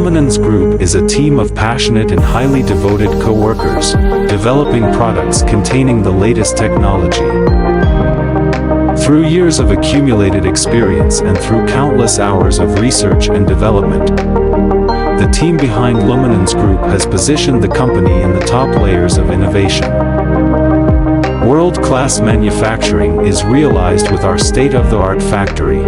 Luminans Group is a team of passionate and highly devoted co-workers, developing products containing the latest technology. Through years of accumulated experience and through countless hours of research and development, the team behind Luminans Group has positioned the company in the top layers of innovation. World-class manufacturing is realized with our state-of-the-art factory.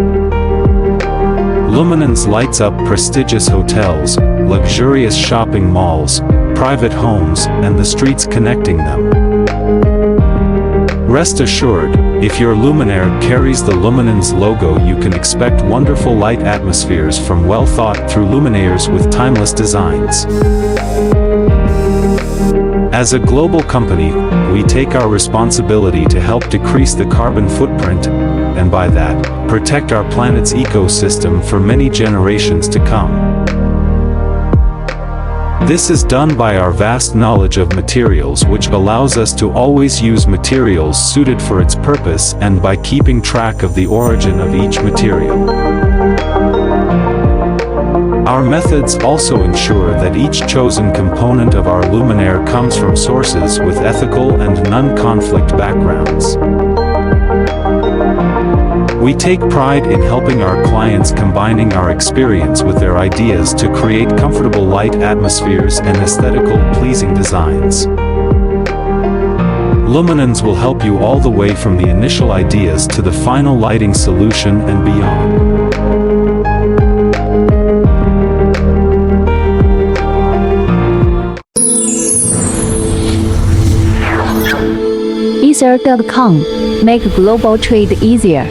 Luminans lights up prestigious hotels, luxurious shopping malls, private homes, and the streets connecting them. Rest assured, if your luminaire carries the Luminans logo, you can expect wonderful light atmospheres from well-thought-through luminaires with timeless designs. As a global company, we take our responsibility to help decrease the carbon footprint, and by that, protect our planet's ecosystem for many generations to come. This is done by our vast knowledge of materials, which allows us to always use materials suited for its purpose, and by keeping track of the origin of each material. Our methods also ensure that each chosen component of our luminaire comes from sources with ethical and non-conflict backgrounds. We take pride in helping our clients, combining our experience with their ideas to create comfortable light atmospheres and aesthetical, pleasing designs. Luminans will help you all the way from the initial ideas to the final lighting solution and beyond. Ether.com. Make global trade easier.